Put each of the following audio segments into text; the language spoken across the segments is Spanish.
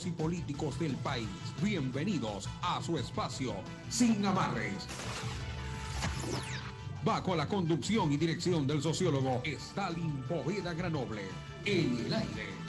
y políticos del país. Bienvenidos a su espacio Sin Amarres. Bajo la conducción y dirección del sociólogo Stalin Poveda Granoble. En el aire.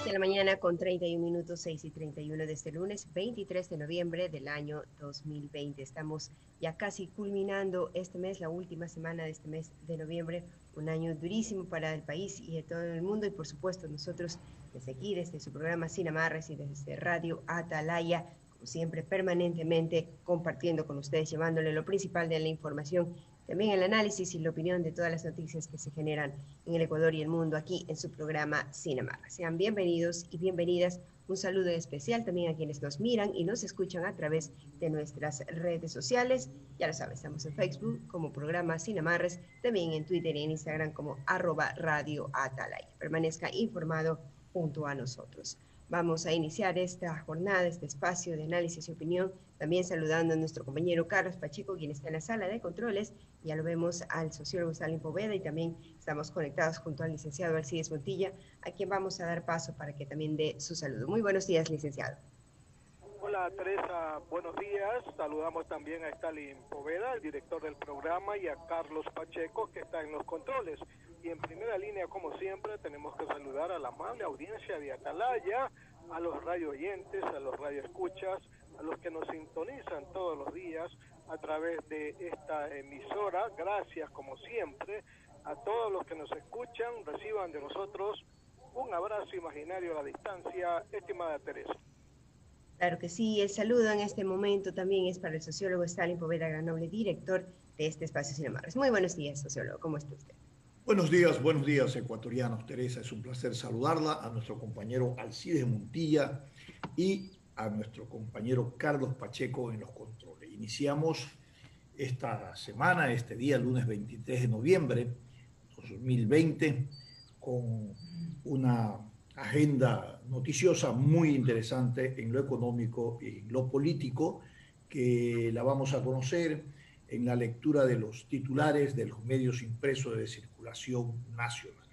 De la mañana con 31 minutos, 6:31 de este lunes 23 de noviembre del año 2020. Estamos ya casi culminando este mes, la última semana de este mes de noviembre, un año durísimo para el país y de todo el mundo, y por supuesto nosotros desde aquí, desde su programa Sin Amarres y desde Radio Atalaya, como siempre, permanentemente compartiendo con ustedes, llevándole lo principal de la información, también el análisis y la opinión de todas las noticias que se generan en el Ecuador y el mundo aquí en su programa Sin Amarras. Sean bienvenidos y bienvenidas. Un saludo especial también a quienes nos miran y nos escuchan a través de nuestras redes sociales. Ya lo saben, estamos en Facebook como programa Sin Amarres, también en Twitter y en Instagram como @Radio Atalaya. Permanezca informado junto a nosotros. Vamos a iniciar esta jornada, este espacio de análisis y opinión, también saludando a nuestro compañero Carlos Pacheco, quien está en la sala de controles. Ya lo vemos al sociólogo Stalin Poveda y también estamos conectados junto al licenciado Alcides Montilla, a quien vamos a dar paso para que también dé su saludo. Muy buenos días, licenciado. Hola Teresa, buenos días. Saludamos también a Stalin Poveda, el director del programa, y a Carlos Pacheco, que está en los controles. Y en primera línea, como siempre, tenemos que saludar a la amable audiencia de Atalaya, a los radio oyentes, a los radio escuchas, a los que nos sintonizan todos los días a través de esta emisora. Gracias, como siempre, a todos los que nos escuchan. Reciban de nosotros un abrazo imaginario a la distancia, estimada Teresa. Claro que sí, el saludo en este momento también es para el sociólogo Stalin Poveda Granoble, director de este espacio Sin Amarres. Muy buenos días, sociólogo, ¿cómo está usted? Buenos días, ecuatorianos. Teresa, es un placer saludarla, a nuestro compañero Alcides Montilla y a nuestro compañero Carlos Pacheco en los controles. Iniciamos esta semana, este día, lunes 23 de noviembre de 2020, con una agenda noticiosa muy interesante en lo económico y en lo político, que la vamos a conocer en la lectura de los titulares de los medios impresos de circulación nacional.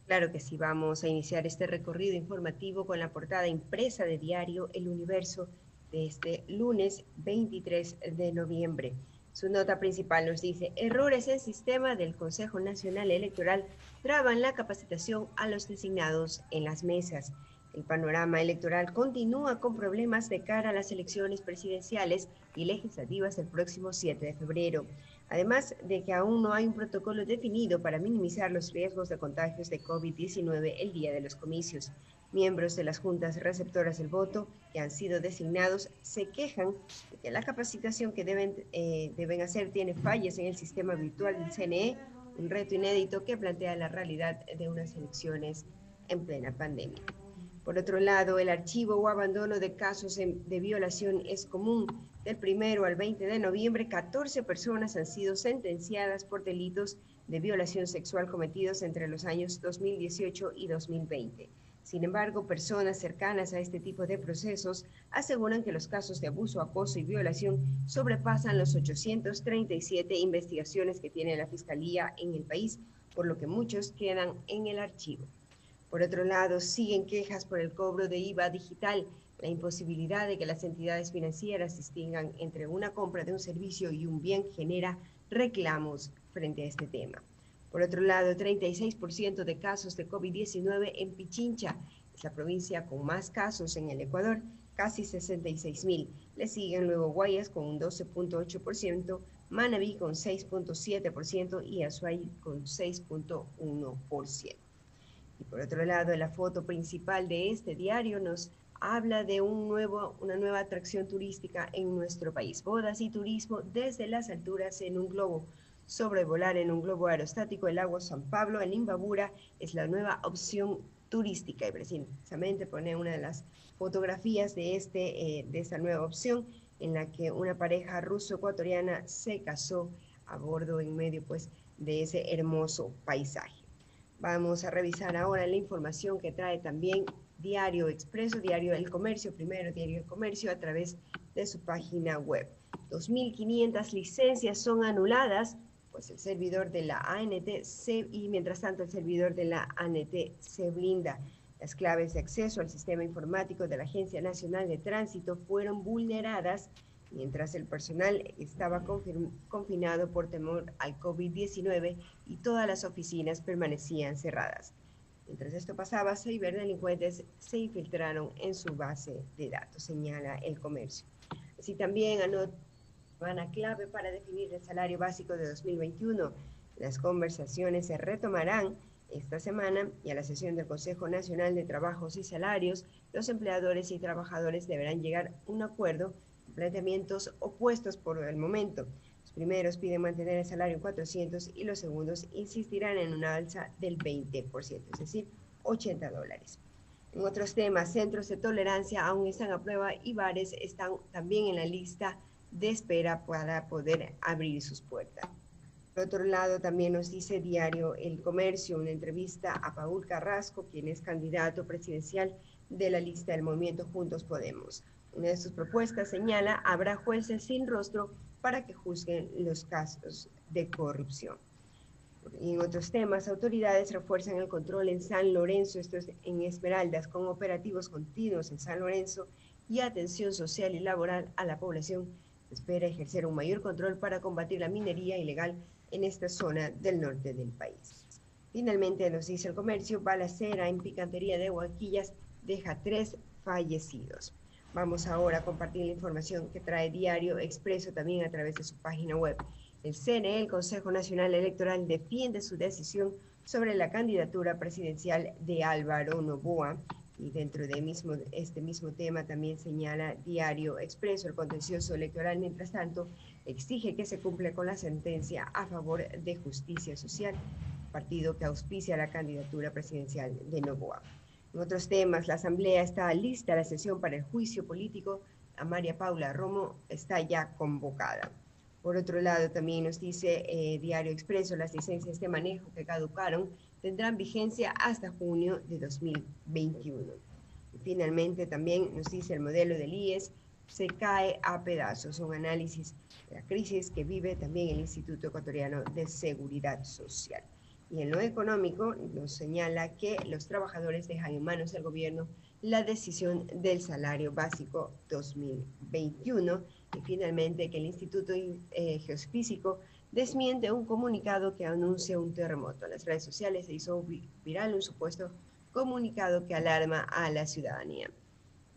Claro que sí, vamos a iniciar este recorrido informativo con la portada impresa de diario El Universo de este lunes 23 de noviembre. Su nota principal nos dice: errores en sistema del Consejo Nacional Electoral traban la capacitación a los designados en las mesas. El panorama electoral continúa con problemas de cara a las elecciones presidenciales y legislativas del próximo 7 de febrero. Además de que aún no hay un protocolo definido para minimizar los riesgos de contagios de COVID-19 el día de los comicios. Miembros de las juntas receptoras del voto que han sido designados se quejan de que la capacitación que deben hacer tiene fallas en el sistema virtual del CNE, un reto inédito que plantea la realidad de unas elecciones en plena pandemia. Por otro lado, el archivo o abandono de casos de violación es común. Del 1 al 20 de noviembre, 14 personas han sido sentenciadas por delitos de violación sexual cometidos entre los años 2018 y 2020. Sin embargo, personas cercanas a este tipo de procesos aseguran que los casos de abuso, acoso y violación sobrepasan los 837 investigaciones que tiene la Fiscalía en el país, por lo que muchos quedan en el archivo. Por otro lado, siguen quejas por el cobro de IVA digital, la imposibilidad de que las entidades financieras distingan entre una compra de un servicio y un bien genera reclamos frente a este tema. Por otro lado, 36% de casos de COVID-19 en Pichincha, es la provincia con más casos en el Ecuador, casi 66,000. Le siguen luego Guayas con un 12.8%, Manabí con 6.7% y Azuay con 6.1%. Y por otro lado, la foto principal de este diario nos habla de una nueva atracción turística en nuestro país. Bodas y turismo desde las alturas en un globo. Sobrevolar en un globo aerostático el lago San Pablo en Imbabura es la nueva opción turística. Y precisamente pone una de las fotografías de esta nueva opción, en la que una pareja ruso-ecuatoriana se casó a bordo en medio pues de ese hermoso paisaje. Vamos a revisar ahora la información que trae también Diario Expreso, Diario El Comercio, primero Diario El Comercio, a través de su página web, 2.500 licencias son anuladas, pues el servidor de la ANT y mientras tanto el servidor de la ANT se blinda. Las claves de acceso al sistema informático de la Agencia Nacional de Tránsito fueron vulneradas mientras el personal estaba confinado por temor al COVID-19 y todas las oficinas permanecían cerradas. Mientras esto pasaba, ciberdelincuentes se infiltraron en su base de datos, señala El Comercio. Así también una clave para definir el salario básico de 2021. Las conversaciones se retomarán esta semana y a la sesión del Consejo Nacional de Trabajos y Salarios, los empleadores y trabajadores deberán llegar a un acuerdo, planteamientos opuestos por el momento. Los primeros piden mantener el salario en 400 y los segundos insistirán en una alza del 20%, es decir, $80. En otros temas, centros de tolerancia aún están a prueba y bares están también en la lista de espera para poder abrir sus puertas. Por otro lado, también nos dice Diario El Comercio, una entrevista a Paul Carrasco, quien es candidato presidencial de la lista del movimiento Juntos Podemos. Una de sus propuestas señala, habrá jueces sin rostro para que juzguen los casos de corrupción. Y en otros temas, autoridades refuerzan el control en San Lorenzo, esto es en Esmeraldas, con operativos continuos en San Lorenzo y atención social y laboral a la población. Se espera ejercer un mayor control para combatir la minería ilegal en esta zona del norte del país. Finalmente, nos dice El Comercio, balacera en Picantería de Huanquillas deja 3 fallecidos. Vamos ahora a compartir la información que trae Diario Expreso también a través de su página web. El CNE, el Consejo Nacional Electoral, defiende su decisión sobre la candidatura presidencial de Álvaro Noboa. Y dentro de este mismo tema también señala Diario Expreso, el contencioso electoral, mientras tanto, exige que se cumpla con la sentencia a favor de Justicia Social, partido que auspicia la candidatura presidencial de Noboa. En otros temas, la Asamblea está lista, la sesión para el juicio político a María Paula Romo está ya convocada. Por otro lado, también nos dice Diario Expreso, las licencias de manejo que caducaron tendrán vigencia hasta junio de 2021. Y finalmente también nos dice el modelo del IES se cae a pedazos, un análisis de la crisis que vive también el Instituto Ecuatoriano de Seguridad Social. Y en lo económico nos señala que los trabajadores dejan en manos del gobierno la decisión del salario básico 2021 y finalmente que el Instituto Geofísico desmiente un comunicado que anuncia un terremoto. En las redes sociales se hizo viral un supuesto comunicado que alarma a la ciudadanía.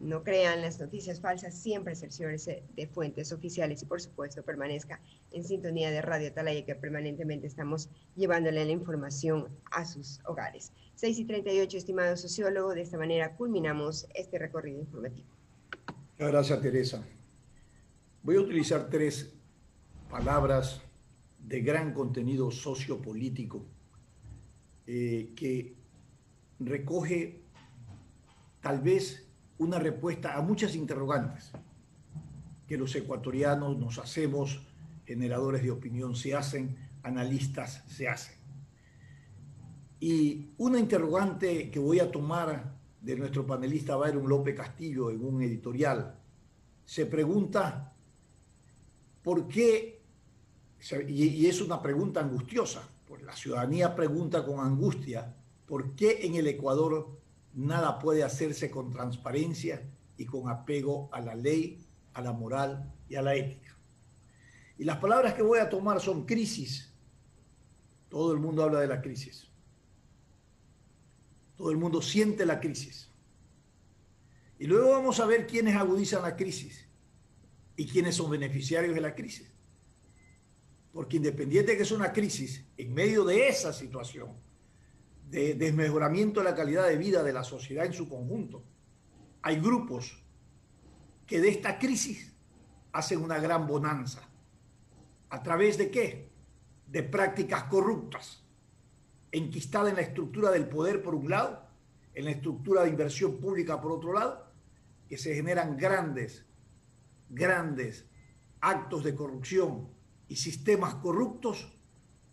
No crean las noticias falsas, siempre cerciórese de fuentes oficiales y por supuesto permanezca en sintonía de Radio Atalaya, que permanentemente estamos llevándole la información a sus hogares. 6:38, estimado sociólogo, de esta manera culminamos este recorrido informativo. Muchas gracias, Teresa. Voy a utilizar 3 palabras de gran contenido sociopolítico que recoge tal vez una respuesta a muchas interrogantes que los ecuatorianos nos hacemos, generadores de opinión se hacen, analistas se hacen. Y una interrogante que voy a tomar de nuestro panelista Byron López Castillo en un editorial, se pregunta por qué, y es una pregunta angustiosa, pues la ciudadanía pregunta con angustia, ¿por qué en el Ecuador nada puede hacerse con transparencia y con apego a la ley, a la moral y a la ética? Y las palabras que voy a tomar son crisis. Todo el mundo habla de la crisis. Todo el mundo siente la crisis. Y luego vamos a ver quiénes agudizan la crisis y quiénes son beneficiarios de la crisis. Porque independiente de que es una crisis, en medio de esa situación de desmejoramiento de la calidad de vida de la sociedad en su conjunto, hay grupos que de esta crisis hacen una gran bonanza. ¿A través de qué? De prácticas corruptas, enquistada en la estructura del poder por un lado, en la estructura de inversión pública por otro lado, que se generan grandes actos de corrupción y sistemas corruptos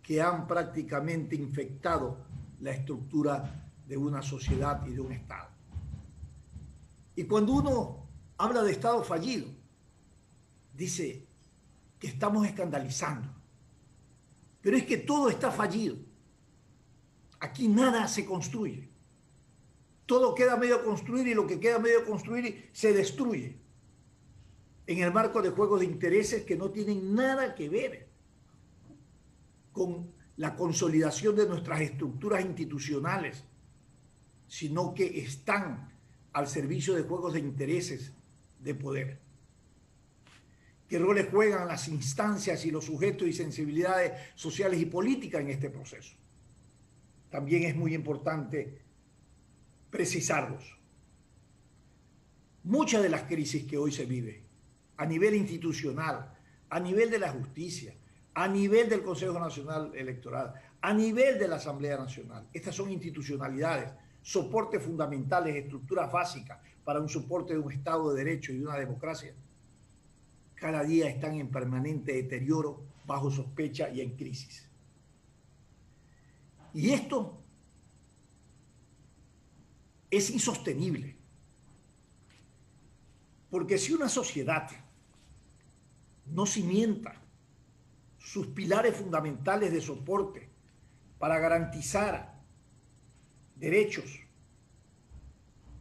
que han prácticamente infectado la estructura de una sociedad y de un Estado. Y cuando uno habla de Estado fallido, dice, que estamos escandalizando. Pero es que todo está fallido. Aquí nada se construye. Todo queda medio construir y lo que queda medio construir se destruye en el marco de juegos de intereses que no tienen nada que ver con la consolidación de nuestras estructuras institucionales, sino que están al servicio de juegos de intereses de poder. ¿Qué roles juegan las instancias y los sujetos y sensibilidades sociales y políticas en este proceso? También es muy importante precisarlos. Muchas de las crisis que hoy se viven a nivel institucional, a nivel de la justicia, a nivel del Consejo Nacional Electoral, a nivel de la Asamblea Nacional, estas son institucionalidades, soportes fundamentales, estructuras básicas para un soporte de un Estado de Derecho y de una democracia, cada día están en permanente deterioro, bajo sospecha y en crisis. Y esto es insostenible, porque si una sociedad no cimienta sus pilares fundamentales de soporte para garantizar derechos,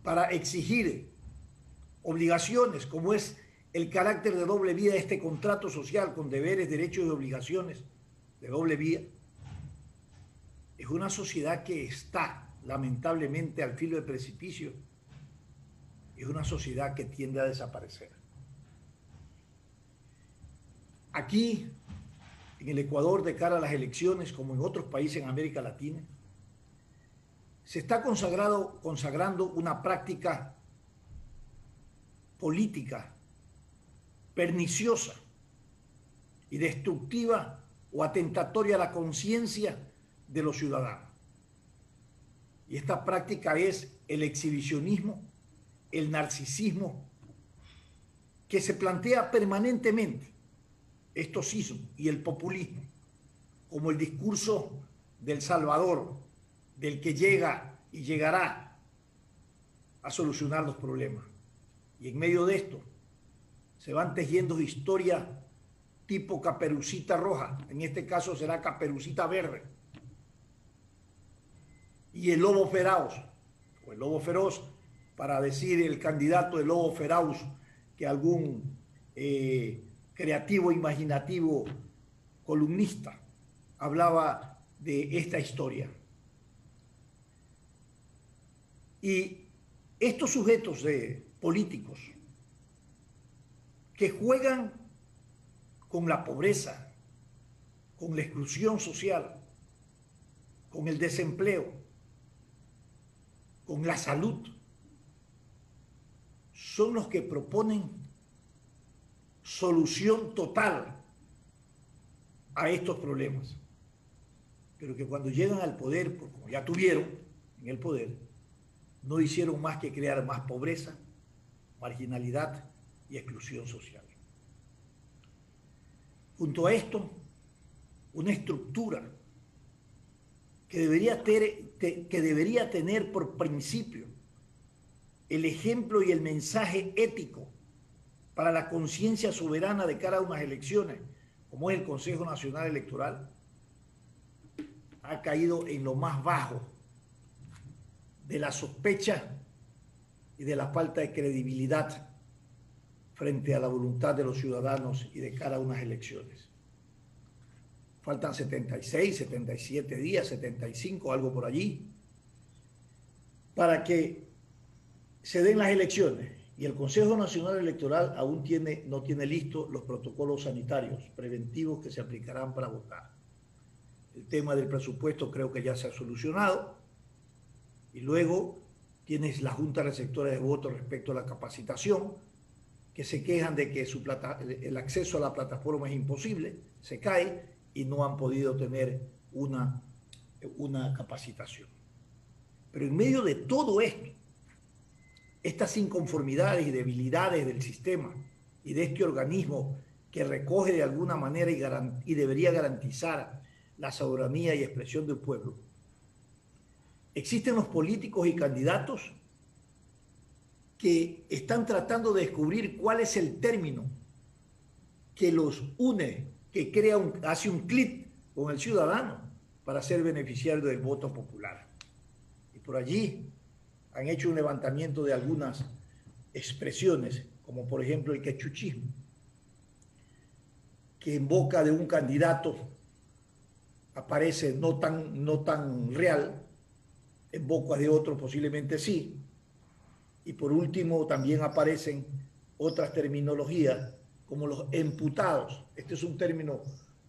para exigir obligaciones, como es el carácter de doble vía de este contrato social con deberes, derechos y obligaciones de doble vía, es una sociedad que está lamentablemente al filo del precipicio, es una sociedad que tiende a desaparecer. Aquí, en el Ecuador, de cara a las elecciones, como en otros países en América Latina, se está consagrando una práctica política perniciosa y destructiva o atentatoria a la conciencia de los ciudadanos. Y esta práctica es el exhibicionismo, el narcisismo, que se plantea permanentemente, estosismo y el populismo, como el discurso del Salvador, del que llega y llegará a solucionar los problemas. Y en medio de esto se van tejiendo historias tipo Caperucita Roja, en este caso será Caperucita Verde, y el lobo feroz, o el lobo feroz, para decir el candidato del lobo feroz que algún creativo, imaginativo columnista hablaba de esta historia. Y estos sujetos políticos que juegan con la pobreza, con la exclusión social, con el desempleo, con la salud, son los que proponen solución total a estos problemas. Pero que cuando llegan al poder, como ya tuvieron en el poder, no hicieron más que crear más pobreza, marginalidad y exclusión social. Junto a esto, una estructura que debería tener por principio el ejemplo y el mensaje ético para la conciencia soberana de cara a unas elecciones, como es el Consejo Nacional Electoral, ha caído en lo más bajo de la sospecha y de la falta de credibilidad frente a la voluntad de los ciudadanos y de cara a unas elecciones. Faltan 76, 77 días, 75, algo por allí, para que se den las elecciones. Y el Consejo Nacional Electoral aún no tiene listos los protocolos sanitarios preventivos que se aplicarán para votar. El tema del presupuesto creo que ya se ha solucionado. Y luego tienes la Junta Receptora de Votos respecto a la capacitación, que se quejan de que el acceso a la plataforma es imposible, se cae y no han podido tener una capacitación. Pero en medio de todo esto, estas inconformidades y debilidades del sistema y de este organismo que recoge de alguna manera y debería garantizar la soberanía y expresión del pueblo, existen los políticos y candidatos que están tratando de descubrir cuál es el término que los une, que hace un clic con el ciudadano para ser beneficiario del voto popular. Y por allí han hecho un levantamiento de algunas expresiones, como por ejemplo el quechuchismo, que en boca de un candidato aparece no tan real, en boca de otro posiblemente sí, y por último también aparecen otras terminologías como los emputados. Este es un término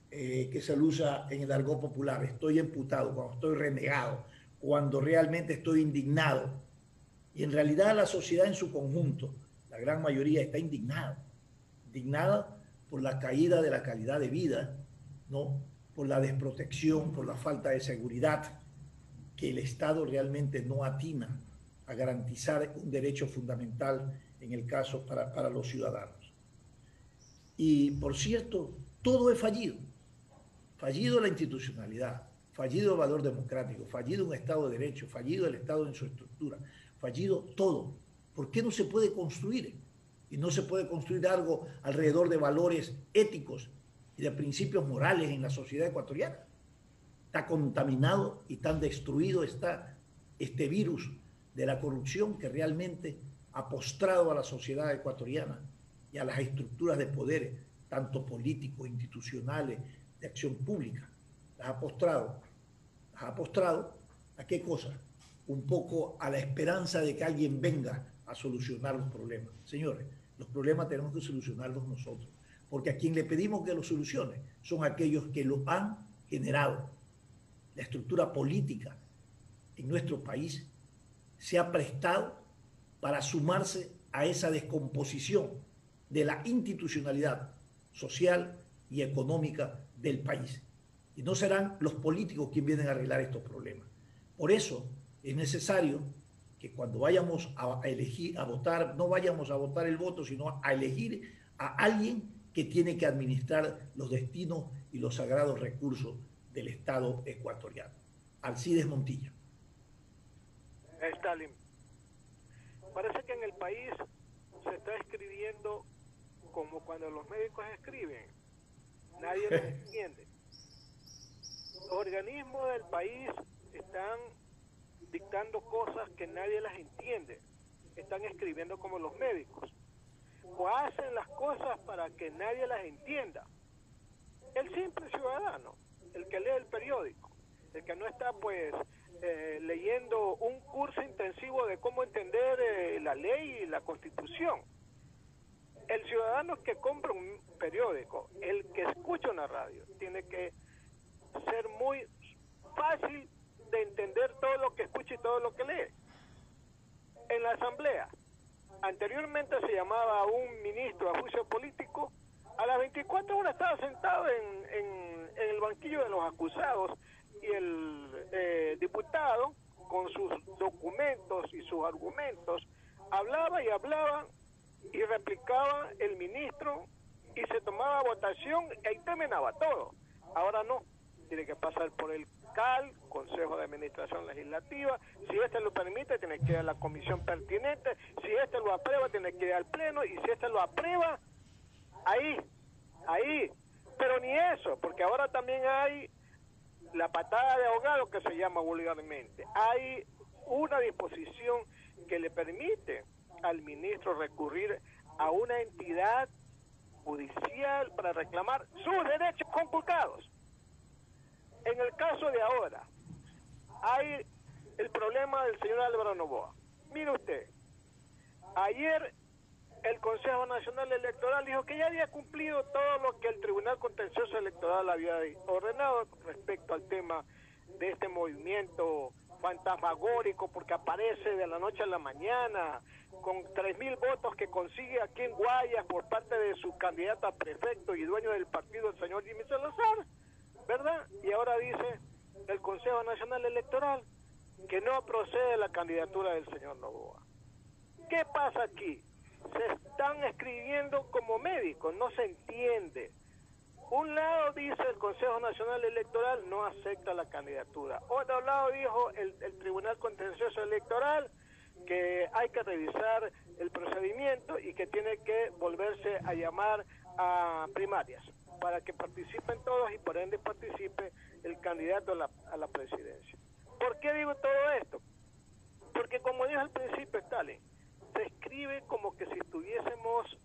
que se usa en el argot popular: estoy emputado, cuando estoy renegado, cuando realmente estoy indignado. Y en realidad la sociedad en su conjunto, la gran mayoría, está indignada por la caída de la calidad de vida, ¿no? Por la desprotección, por la falta de seguridad, que el Estado realmente no atina a garantizar un derecho fundamental, en el caso para los ciudadanos. Y por cierto, todo es fallido. Fallido la institucionalidad, fallido el valor democrático, fallido un Estado de Derecho, fallido el Estado en su estructura, fallido todo. ¿Por qué no se puede construir? Y no se puede construir algo alrededor de valores éticos y de principios morales en la sociedad ecuatoriana. Está contaminado y tan destruido está este virus de la corrupción que realmente ha postrado a la sociedad ecuatoriana y a las estructuras de poder, tanto políticos, institucionales, de acción pública. Las ha postrado ¿a qué cosa? Un poco a la esperanza de que alguien venga a solucionar los problemas. Señores, los problemas tenemos que solucionarlos nosotros, porque a quien le pedimos que los solucione son aquellos que lo han generado. La estructura política en nuestro país se ha prestado para sumarse a esa descomposición de la institucionalidad social y económica del país. Y no serán los políticos quienes vienen a arreglar estos problemas. Por eso es necesario que cuando vayamos a elegir, a votar, no vayamos a votar el voto, sino a elegir a alguien que tiene que administrar los destinos y los sagrados recursos del Estado ecuatoriano. Alcides Montilla. Stalin, parece que en el país se está escribiendo como cuando los médicos escriben. Nadie los entiende. Los organismos del país están dictando cosas que nadie las entiende. Están escribiendo como los médicos. O hacen las cosas para que nadie las entienda. El simple ciudadano, el que lee el periódico, el que no está leyendo un curso intensivo de cómo entender la ley y la Constitución. El ciudadano que compra un periódico, el que escucha una radio, tiene que ser muy fácil de entender todo lo que escucha y todo lo que lee. En la asamblea, anteriormente se llamaba a un ministro a juicio político, a las 24 horas estaba sentado en el banquillo de los acusados, y el diputado, con sus documentos y sus argumentos, hablaba y replicaba el ministro, y se tomaba votación y ahí terminaba todo. Ahora no, tiene que pasar por el CAL, Consejo de Administración Legislativa. Si este lo permite, tiene que ir a la comisión pertinente. Si este lo aprueba, tiene que ir al pleno, y si este lo aprueba, ahí. Pero ni eso, porque ahora también hay la patada de ahogado, que se llama vulgarmente. Hay una disposición que le permite al ministro recurrir a una entidad judicial para reclamar sus derechos conculcados. En el caso de ahora, hay el problema del señor Álvaro Noboa. Mire usted, ayer el Consejo Nacional Electoral dijo que ya había cumplido todo lo que el Tribunal Contencioso Electoral había ordenado respecto al tema de este movimiento fantasmagórico, porque aparece de la noche a la mañana, con 3.000 votos que consigue aquí en Guayas por parte de su candidato a prefecto y dueño del partido, el señor Jimmy Salazar, ¿verdad? Y ahora dice el Consejo Nacional Electoral que no procede la candidatura del señor Noboa. ¿Qué pasa aquí? Se están escribiendo como médicos, no se entiende. Un lado dice el Consejo Nacional Electoral no acepta la candidatura. Otro lado dijo el Tribunal Contencioso Electoral que hay que revisar el procedimiento y que tiene que volverse a llamar a primarias, para que participen todos y por ende participe el candidato a la presidencia. ¿Por qué digo todo esto? Porque como dijo al principio Stalin, se escribe como que si estuviésemos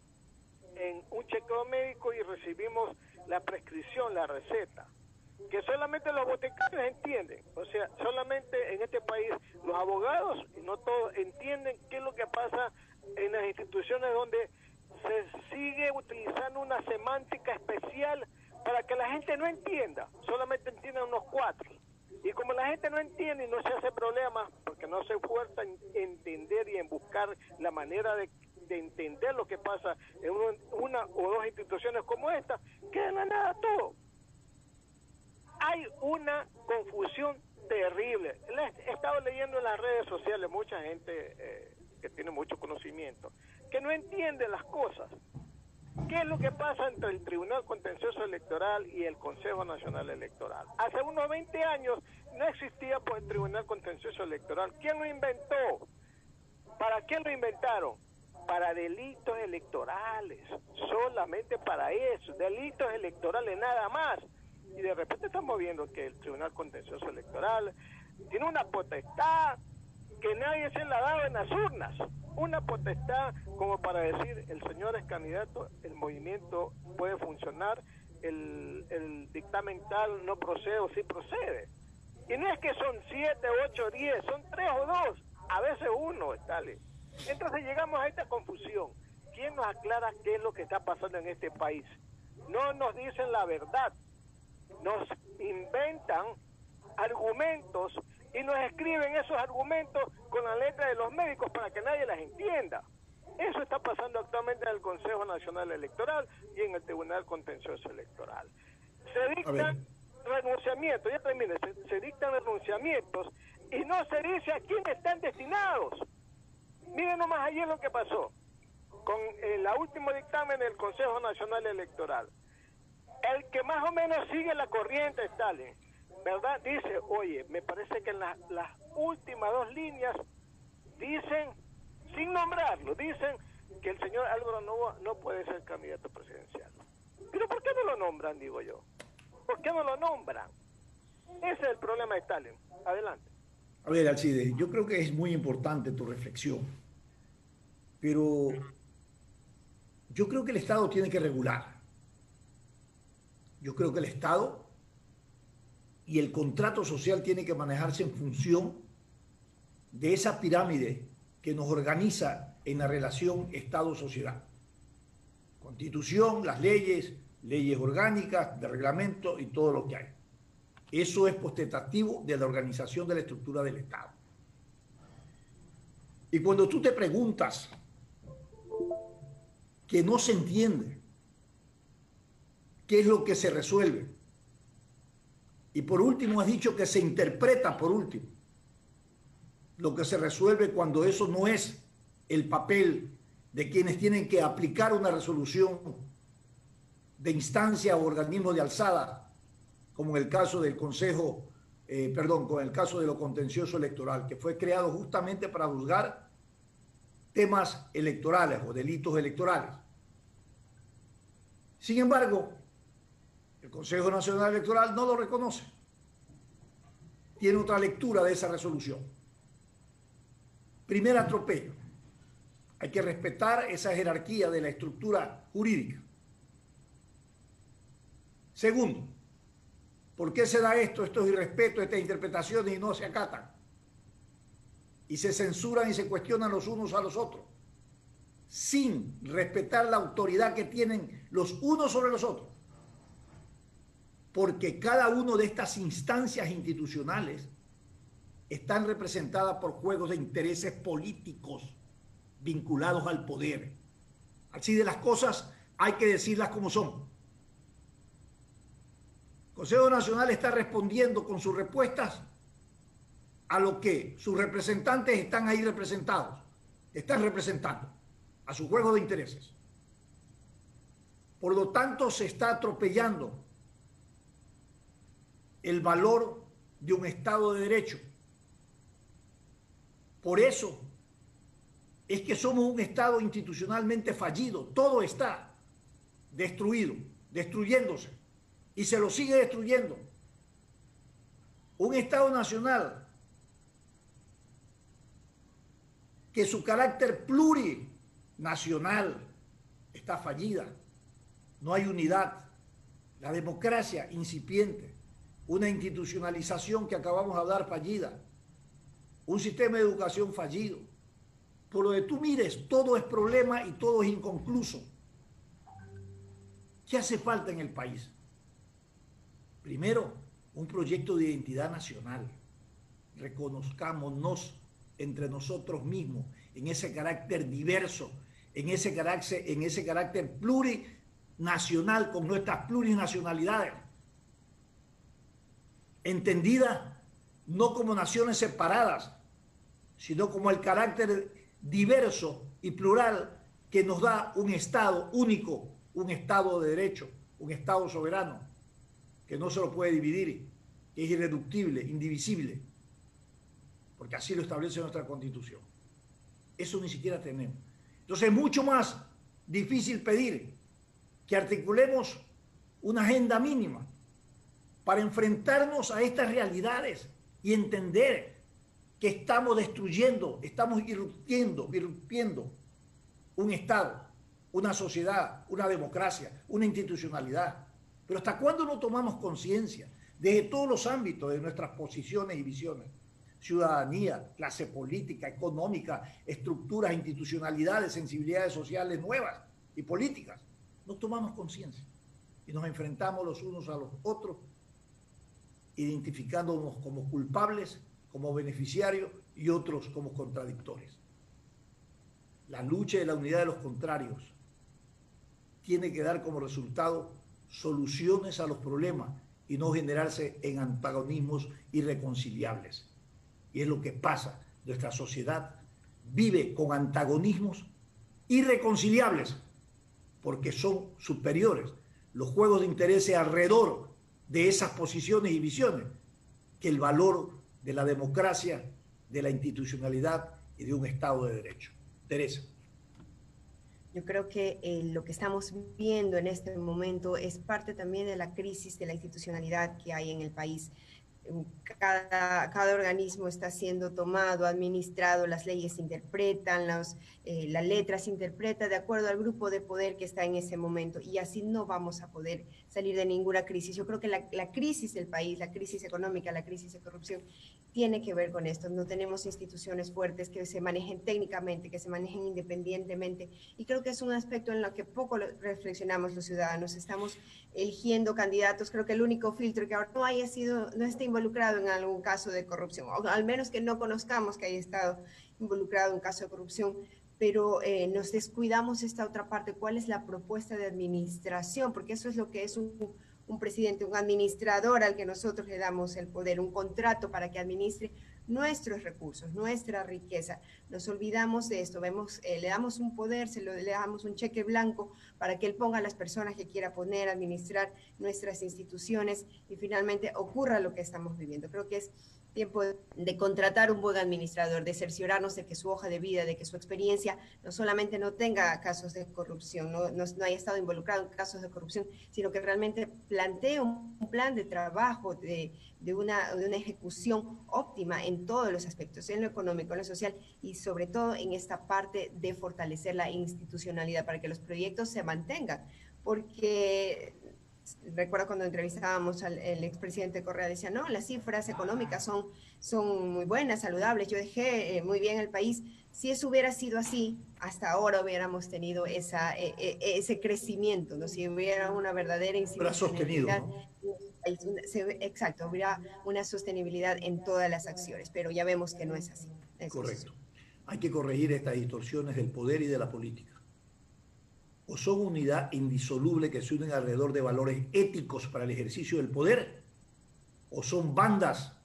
en un chequeo médico y recibimos la prescripción, la receta, que solamente los botecarios entienden. O sea, solamente en este país los abogados, no todos, entienden qué es lo que pasa en las instituciones donde se sigue utilizando una semántica especial para que la gente no entienda, solamente entienden unos cuatro. Y como la gente no entiende y no se hace problema, porque no se esfuerza en entender y en buscar la manera de entender lo que pasa en una o dos instituciones como esta, queda en la nada todo. Hay una confusión terrible. He estado leyendo en las redes sociales mucha gente que tiene mucho conocimiento, que no entiende las cosas. ¿Qué es lo que pasa entre el Tribunal Contencioso Electoral y el Consejo Nacional Electoral? Hace unos 20 años no existía pues, el Tribunal Contencioso Electoral. ¿Quién lo inventó? ¿Para qué lo inventaron? Para delitos electorales, solamente para eso, delitos electorales nada más. Y de repente estamos viendo que el Tribunal Contencioso Electoral tiene una potestad que nadie se la ha dado en las urnas, una potestad como para decir, el señor es candidato, el movimiento puede funcionar, el dictamen tal no procede o sí procede. Y no es que son 7, 8, 10, son 3 o 2, a veces 1, Stalin. Entonces llegamos a esta confusión. ¿Quién nos aclara qué es lo que está pasando en este país? No nos dicen la verdad, nos inventan argumentos y nos escriben esos argumentos con la letra de los médicos para que nadie las entienda. Eso está pasando actualmente en el Consejo Nacional Electoral y en el Tribunal Contencioso Electoral. Se dictan renunciamientos, ya termine, se dictan renunciamientos y no se dice a quién están destinados. Miren nomás ayer lo que pasó con el último dictamen del Consejo Nacional Electoral. El que más o menos sigue la corriente, Stalin, ¿verdad? Dice, oye, me parece que en las últimas 2 líneas dicen, sin nombrarlo, dicen que el señor Álvaro Noboa no puede ser candidato presidencial. Pero ¿por qué no lo nombran, digo yo? ¿Por qué no lo nombran? Ese es el problema de Stalin. Adelante. A ver, Alcides, yo creo que es muy importante tu reflexión, pero yo creo que el Estado tiene que regular. Yo creo que el Estado y el contrato social tiene que manejarse en función de esa pirámide que nos organiza en la relación Estado-sociedad. Constitución, las leyes, leyes orgánicas, de reglamento y todo lo que hay. Eso es potestativo de la organización de la estructura del Estado. Y cuando tú te preguntas que no se entiende qué es lo que se resuelve, y por último has dicho que se interpreta por último lo que se resuelve cuando eso no es el papel de quienes tienen que aplicar una resolución de instancia o organismo de alzada, como en el caso del Consejo, con el caso de lo contencioso electoral, que fue creado justamente para juzgar temas electorales o delitos electorales. Sin embargo, el Consejo Nacional Electoral no lo reconoce. Tiene otra lectura de esa resolución. Primer atropello. Hay que respetar esa jerarquía de la estructura jurídica. Segundo, ¿por qué se da esto? Estos irrespetos, estas interpretaciones y no se acatan? Y se censuran y se cuestionan los unos a los otros, sin respetar la autoridad que tienen los unos sobre los otros. Porque cada una de estas instancias institucionales están representadas por juegos de intereses políticos vinculados al poder. Así de las cosas hay que decirlas como son. El Consejo Nacional está respondiendo con sus respuestas a lo que sus representantes están ahí representados, están representando, a su juego de intereses. Por lo tanto, se está atropellando el valor de un Estado de Derecho. Por eso es que somos un Estado institucionalmente fallido. Todo está destruido, destruyéndose, y se lo sigue destruyendo. Un Estado nacional que su carácter plurinacional está fallida, no hay unidad, la democracia incipiente, una institucionalización que acabamos de hablar fallida, un sistema de educación fallido. Por lo que tú mires, todo es problema y todo es inconcluso. ¿Qué hace falta en el país? Primero, un proyecto de identidad nacional. Reconozcámonos entre nosotros mismos en ese carácter diverso, en ese carácter plurinacional con nuestras plurinacionalidades, entendidas no como naciones separadas, sino como el carácter diverso y plural que nos da un Estado único, un Estado de derecho, un Estado soberano, que no se lo puede dividir, que es irreductible, indivisible, porque así lo establece nuestra Constitución. Eso ni siquiera tenemos. Entonces es mucho más difícil pedir que articulemos una agenda mínima para enfrentarnos a estas realidades y entender que estamos destruyendo, estamos irrumpiendo un Estado, una sociedad, una democracia, una institucionalidad. Pero ¿hasta cuándo no tomamos conciencia desde todos los ámbitos de nuestras posiciones y visiones? Ciudadanía, clase política, económica, estructuras, institucionalidades, sensibilidades sociales nuevas y políticas. No tomamos conciencia y nos enfrentamos los unos a los otros, identificándonos como culpables, como beneficiarios y otros como contradictores. La lucha de la unidad de los contrarios tiene que dar como resultado soluciones a los problemas y no generarse en antagonismos irreconciliables. Y es lo que pasa. Nuestra sociedad vive con antagonismos irreconciliables porque son superiores los juegos de intereses alrededor de esas posiciones y visiones que el valor de la democracia, de la institucionalidad y de un Estado de Derecho. Teresa. Yo creo que lo que estamos viendo en este momento es parte también de la crisis de la institucionalidad que hay en el país. Cada organismo está siendo tomado, administrado, las leyes se interpretan, las letras se interpretan de acuerdo al grupo de poder que está en ese momento, y así no vamos a poder salir de ninguna crisis. Yo creo que la crisis del país, la crisis económica, la crisis de corrupción, tiene que ver con esto. No tenemos instituciones fuertes que se manejen técnicamente, que se manejen independientemente, y creo que es un aspecto en lo que poco reflexionamos los ciudadanos. Estamos eligiendo candidatos, creo que el único filtro que ahora no esté involucrado en algún caso de corrupción, o al menos que no conozcamos que haya estado involucrado en un caso de corrupción, pero nos descuidamos esta otra parte. ¿Cuál es la propuesta de administración? Porque eso es lo que es un presidente, un administrador al que nosotros le damos el poder, un contrato para que administre nuestros recursos, nuestra riqueza. Nos olvidamos de esto, le damos un poder, le damos un cheque blanco para que él ponga a las personas que quiera poner, administrar nuestras instituciones, y finalmente ocurra lo que estamos viviendo. Creo que es tiempo de contratar un buen administrador, de cerciorarnos de que su hoja de vida, de que su experiencia no solamente no tenga casos de corrupción, no haya estado involucrado en casos de corrupción, sino que realmente plantee un plan de trabajo, de una ejecución óptima en todos los aspectos, en lo económico, en lo social, y sobre todo en esta parte de fortalecer la institucionalidad para que los proyectos se mantengan. Porque recuerdo cuando entrevistábamos al expresidente Correa, decía, no, las cifras económicas son muy buenas, saludables, yo dejé muy bien el país. Si eso hubiera sido así, hasta ahora hubiéramos tenido ese crecimiento, ¿no? Si hubiera una verdadera institucionalidad, exacto, hubiera una sostenibilidad en todas las acciones, pero ya vemos que no es así. Correcto. Hay que corregir estas distorsiones del poder y de la política. O son unidad indisoluble que se unen alrededor de valores éticos para el ejercicio del poder, o son bandas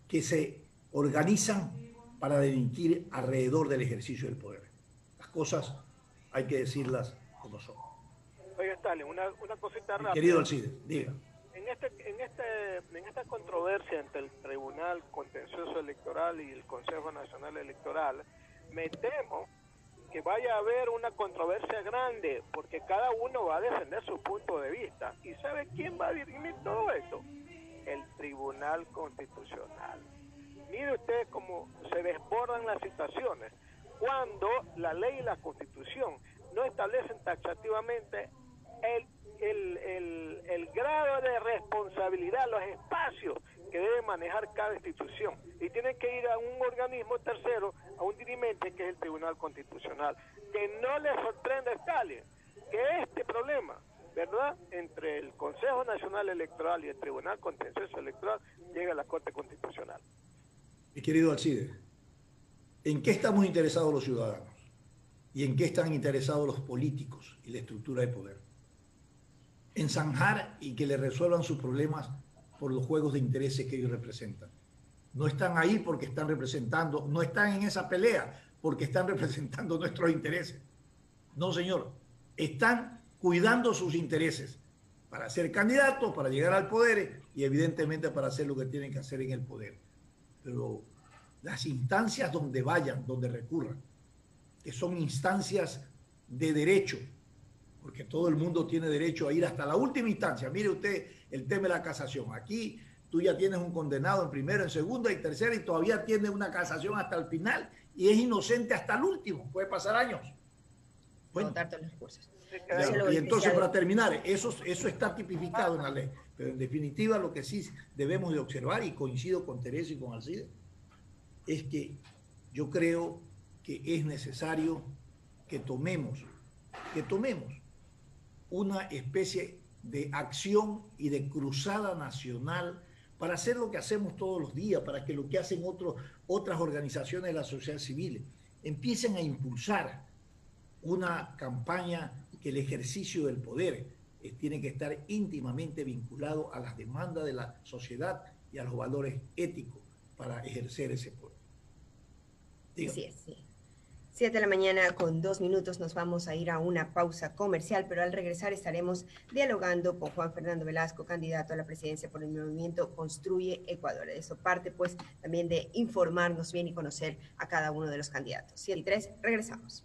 que se organizan para delinquir alrededor del ejercicio del poder. Las cosas hay que decirlas como son. Oiga, Stalin, una cosita rápida. Querido Alcides, diga. En esta controversia entre el Tribunal Contencioso Electoral y el Consejo Nacional Electoral, me temo que vaya a haber una controversia grande, porque cada uno va a defender su punto de vista. ¿Y sabe quién va a dirimir todo esto? El Tribunal Constitucional. Mire usted cómo se desbordan las situaciones cuando la ley y la Constitución no establecen taxativamente el grado de responsabilidad, los espacios que debe manejar cada institución, y tienen que ir a un organismo tercero, a un dirimente que es el Tribunal Constitucional. Que no le sorprenda a Stalin que este problema, ¿verdad?, entre el Consejo Nacional Electoral y el Tribunal Contencioso Electoral llegue a la Corte Constitucional. Mi querido Alcides, ¿en qué estamos interesados los ciudadanos? ¿Y en qué están interesados los políticos y la estructura de poder? En zanjar y que le resuelvan sus problemas por los juegos de intereses que ellos representan. No están ahí porque están representando, no están en esa pelea porque están representando nuestros intereses. No, señor, están cuidando sus intereses para ser candidatos, para llegar al poder y evidentemente para hacer lo que tienen que hacer en el poder. Pero las instancias donde vayan, donde recurran, que son instancias de derecho, porque todo el mundo tiene derecho a ir hasta la última instancia. Mire usted el tema de la casación. Aquí tú ya tienes un condenado en primera, en segunda y tercera y todavía tienes una casación hasta el final y es inocente hasta el último. Puede pasar años. Bueno, los recursos. y entonces, para terminar, eso está tipificado en la ley. Pero en definitiva, lo que sí debemos de observar, y coincido con Teresa y con Alcides, es que yo creo que es necesario que tomemos una especie de acción y de cruzada nacional para hacer lo que hacemos todos los días, para que lo que hacen otras organizaciones de la sociedad civil empiecen a impulsar una campaña que el ejercicio del poder tiene que estar íntimamente vinculado a las demandas de la sociedad y a los valores éticos para ejercer ese poder. Así es, sí. 7 de la mañana con 2 minutos, nos vamos a ir a una pausa comercial, pero al regresar estaremos dialogando con Juan Fernando Velasco, candidato a la presidencia por el movimiento Construye Ecuador. Eso parte pues también de informarnos bien y conocer a cada uno de los candidatos. 7 y 3, regresamos.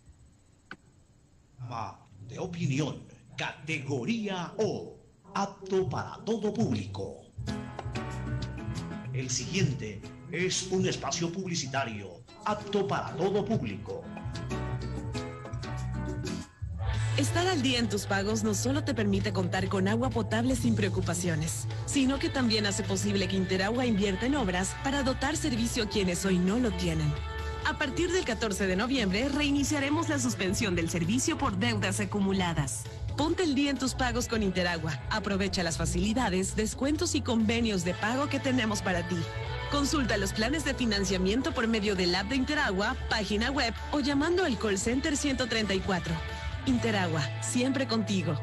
De opinión, categoría O, apto para todo público. El siguiente es un espacio publicitario apto para todo público. Estar al día en tus pagos no solo te permite contar con agua potable sin preocupaciones, sino que también hace posible que Interagua invierta en obras para dotar servicio a quienes hoy no lo tienen. A partir del 14 de noviembre, reiniciaremos la suspensión del servicio por deudas acumuladas. Ponte el día en tus pagos con Interagua. Aprovecha las facilidades, descuentos y convenios de pago que tenemos para ti. Consulta los planes de financiamiento por medio del app de Interagua, página web o llamando al call center 134. Interagua, siempre contigo.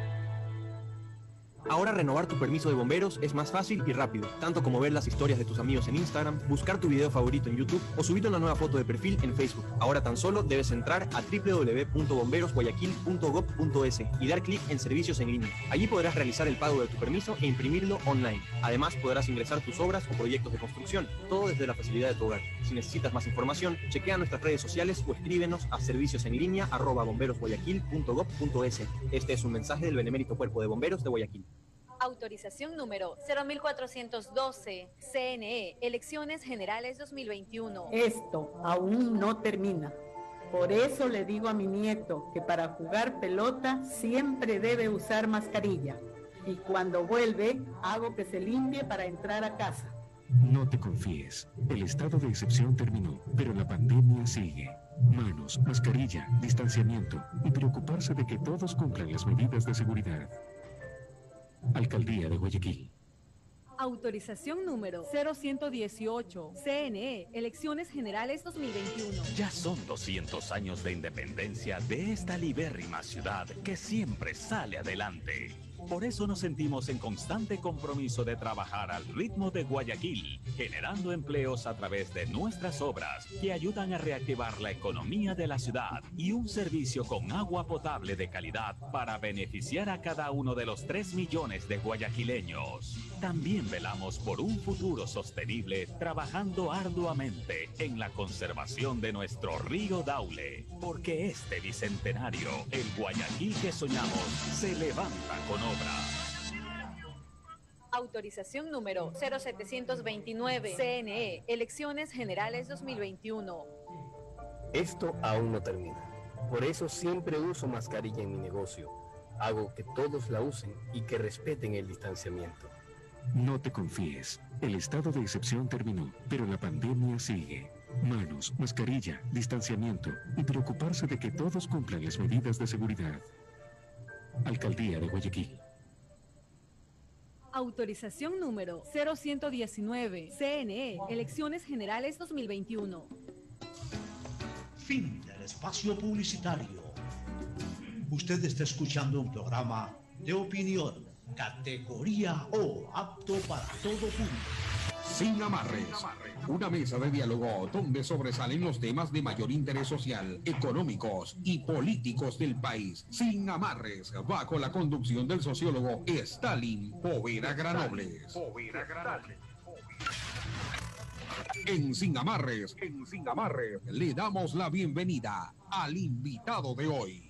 Ahora renovar tu permiso de bomberos es más fácil y rápido, tanto como ver las historias de tus amigos en Instagram, buscar tu video favorito en YouTube o subir una nueva foto de perfil en Facebook. Ahora tan solo debes entrar a www.bomberosguayaquil.gov.es y dar clic en servicios en línea. Allí podrás realizar el pago de tu permiso e imprimirlo online. Además, podrás ingresar tus obras o proyectos de construcción, todo desde la facilidad de tu hogar. Si necesitas más información, chequea nuestras redes sociales o escríbenos a serviciosenlinea@bomberosguayaquil.gov.es. Este es un mensaje del Benemérito Cuerpo de Bomberos de Guayaquil. Autorización número 01412, CNE, Elecciones Generales 2021. Esto aún no termina. Por eso le digo a mi nieto que para jugar pelota siempre debe usar mascarilla. Y cuando vuelve, hago que se limpie para entrar a casa. No te confíes. El estado de excepción terminó, pero la pandemia sigue. Manos, mascarilla, distanciamiento y preocuparse de que todos cumplan las medidas de seguridad. Alcaldía de Guayaquil. Autorización número 0118, CNE, Elecciones Generales 2021. Ya son 200 años de independencia de esta libérrima ciudad que siempre sale adelante. Por eso nos sentimos en constante compromiso de trabajar al ritmo de Guayaquil, generando empleos a través de nuestras obras que ayudan a reactivar la economía de la ciudad y un servicio con agua potable de calidad para beneficiar a cada uno de los 3 millones de guayaquileños. También velamos por un futuro sostenible, trabajando arduamente en la conservación de nuestro río Daule, porque este bicentenario, el Guayaquil que soñamos, se levanta con obras. Autorización número 0729, CNE, Elecciones Generales 2021. Esto aún no termina. Por eso siempre uso mascarilla en mi negocio. Hago que todos la usen y que respeten el distanciamiento. No te confíes. El estado de excepción terminó, pero la pandemia sigue. Manos, mascarilla, distanciamiento y preocuparse de que todos cumplan las medidas de seguridad. Alcaldía de Guayaquil. Autorización número 0119, CNE, Elecciones Generales 2021. Fin del espacio publicitario. Usted está escuchando un programa de opinión, categoría O, apto para todo público. Sin amarres, una mesa de diálogo donde sobresalen los temas de mayor interés social, económicos y políticos del país. Sin amarres, bajo la conducción del sociólogo Stalin Poveda Granobles. En Sin Amarres, le damos la bienvenida al invitado de hoy.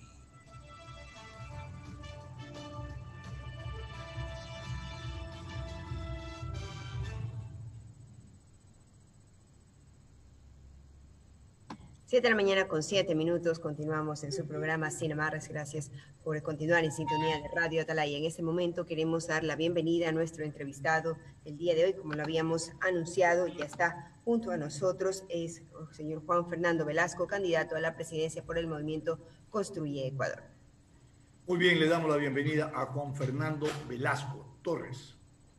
Siete de la mañana con 7 minutos, continuamos en su programa Sin Amarres. Gracias por continuar en sintonía de Radio Atalaya. En este momento queremos dar la bienvenida a nuestro entrevistado el día de hoy, como lo habíamos anunciado, ya está junto a nosotros, es el señor Juan Fernando Velasco, candidato a la presidencia por el movimiento Construye Ecuador. Muy bien, le damos la bienvenida a Juan Fernando Velasco Torres.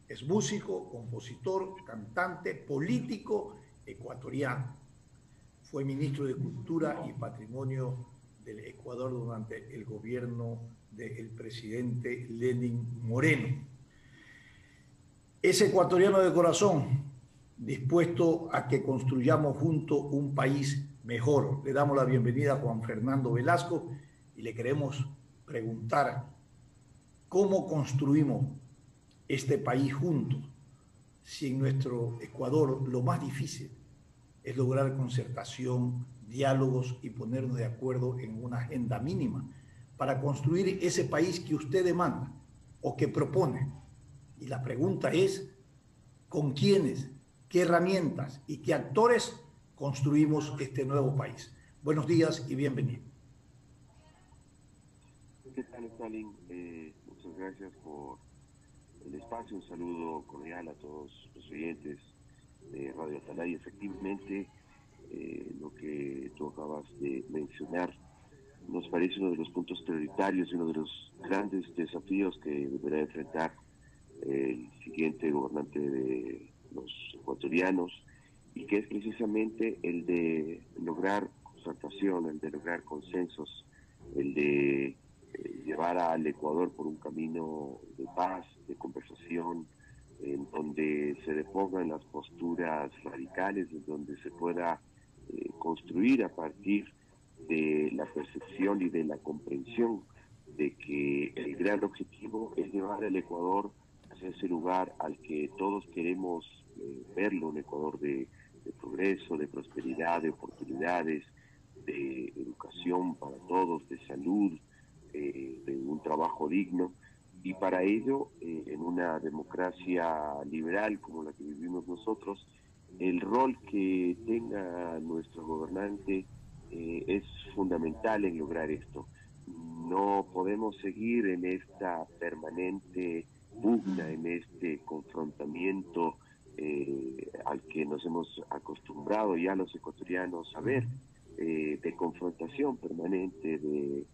Es músico, compositor, cantante, político ecuatoriano. Fue ministro de Cultura y Patrimonio del Ecuador durante el gobierno del presidente Lenín Moreno. Es ecuatoriano de corazón, dispuesto a que construyamos juntos un país mejor. Le damos la bienvenida a Juan Fernando Velasco y le queremos preguntar cómo construimos este país juntos, si en nuestro Ecuador lo más difícil es lograr concertación, diálogos y ponernos de acuerdo en una agenda mínima para construir ese país que usted demanda o que propone. Y la pregunta es, ¿con quiénes, qué herramientas y qué actores construimos este nuevo país? Buenos días y bienvenido. ¿Qué tal, Stalin? Muchas gracias por el espacio. Un saludo cordial a todos los oyentes de Radio Atalaya. Efectivamente, lo que tú acabas de mencionar nos parece uno de los puntos prioritarios y uno de los grandes desafíos que deberá enfrentar el siguiente gobernante de los ecuatorianos, y que es precisamente el de lograr concertación, el de lograr consensos, el de llevar al Ecuador por un camino de paz, de conversación, en donde se depongan las posturas radicales, en donde se pueda construir a partir de la percepción y de la comprensión de que el gran objetivo es llevar al Ecuador hacia ese lugar al que todos queremos verlo, un Ecuador de progreso, de prosperidad, de oportunidades, de educación para todos, de salud, de un trabajo digno. Y para ello, en una democracia liberal como la que vivimos nosotros, el rol que tenga nuestro gobernante es fundamental en lograr esto. No podemos seguir en esta permanente pugna, en este confrontamiento al que nos hemos acostumbrado ya los ecuatorianos a ver, de confrontación permanente, de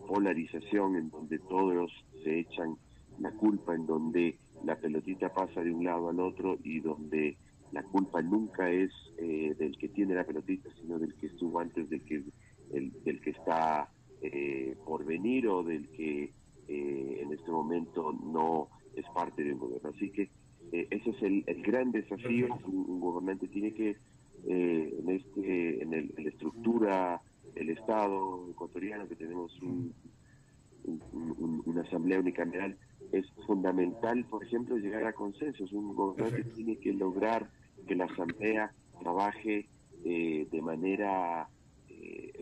polarización, en donde todos se echan la culpa, en donde la pelotita pasa de un lado al otro y donde la culpa nunca es del que tiene la pelotita, sino del que estuvo antes, del que está por venir, o del que en este momento no es parte de un gobierno. Así que ese es el gran desafío. Un gobernante tiene que, en la estructura, el Estado ecuatoriano, que tenemos una asamblea unicameral, es fundamental, por ejemplo, llegar a consensos. Un gobernante tiene que lograr que la asamblea trabaje de manera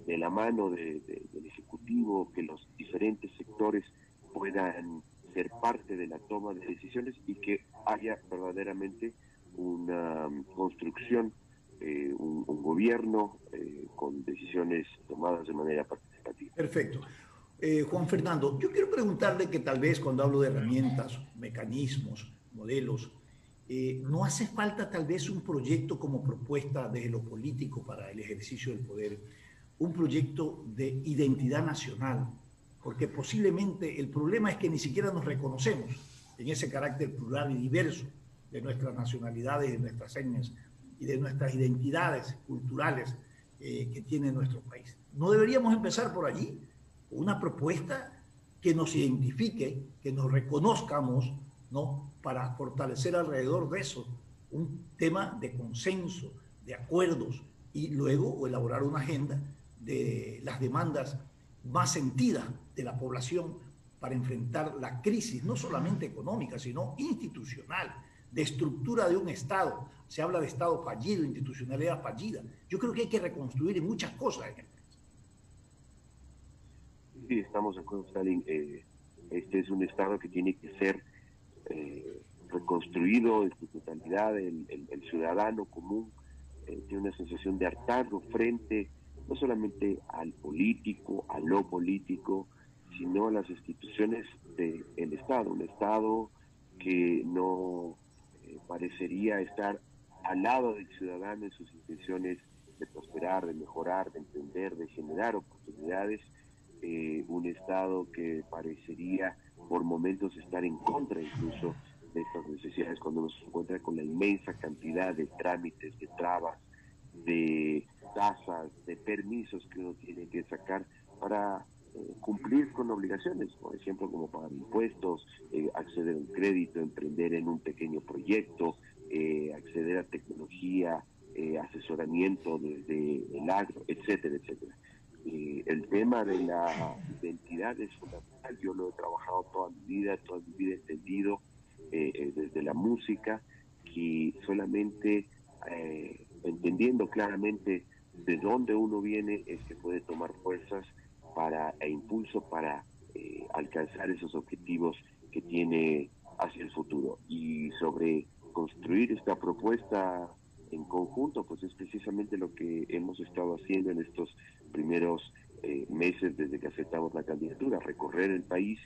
de la mano del Ejecutivo, que los diferentes sectores puedan ser parte de la toma de decisiones y que haya verdaderamente una construcción, un gobierno con decisiones tomadas de manera participativa. Perfecto. Juan Fernando, yo quiero preguntarle que tal vez cuando hablo de herramientas, mecanismos, modelos, ¿no hace falta tal vez un proyecto como propuesta de lo político para el ejercicio del poder? Un proyecto de identidad nacional, porque posiblemente el problema es que ni siquiera nos reconocemos en ese carácter plural y diverso de nuestras nacionalidades, de nuestras etnias y de nuestras identidades culturales que tiene nuestro país. ¿No deberíamos empezar por allí? Una propuesta que nos identifique, que nos reconozcamos, ¿no? Para fortalecer alrededor de eso un tema de consenso, de acuerdos, y luego elaborar una agenda de las demandas más sentidas de la población para enfrentar la crisis, no solamente económica, sino institucional, de estructura de un Estado. Se habla de Estado fallido, institucionalidad fallida. Yo creo que hay que reconstruir muchas cosas en el país. Sí, estamos de acuerdo, Stalin. Este es un Estado que tiene que ser reconstruido en su totalidad. El ciudadano común tiene una sensación de hartazgo frente no solamente al político, a lo político, sino a las instituciones del Estado. Un Estado que no parecería estar al lado del ciudadano en sus intenciones de prosperar, de mejorar, de emprender, de generar oportunidades. Un Estado que parecería por momentos estar en contra incluso de estas necesidades, cuando nos encuentra con la inmensa cantidad de trámites, de trabas, de tasas, de permisos que uno tiene que sacar para cumplir con obligaciones, por ejemplo, como pagar impuestos, acceder a un crédito, emprender en un pequeño proyecto, acceder a tecnología, asesoramiento desde el agro, etcétera, etcétera. El tema de la identidad es fundamental. Yo lo he trabajado toda mi vida he entendido desde la música, que solamente entendiendo claramente de dónde uno viene es que puede tomar fuerzas e impulso para alcanzar esos objetivos que tiene hacia el futuro. Y sobre construir esta propuesta en conjunto, pues es precisamente lo que hemos estado haciendo en estos primeros meses desde que aceptamos la candidatura, recorrer el país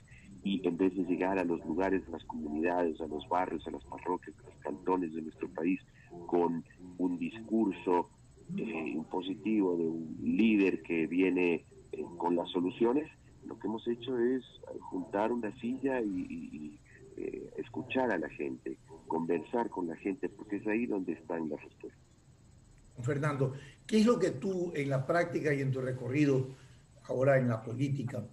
y en vez de llegar a los lugares, a las comunidades, a los barrios, a las parroquias, a los cantones de nuestro país con un discurso impositivo de un líder que viene con las soluciones, lo que hemos hecho es juntar una silla y escuchar a la gente, conversar con la gente, porque es ahí donde están las respuestas. Fernando, ¿qué es lo que tú en la práctica y en tu recorrido ahora en la política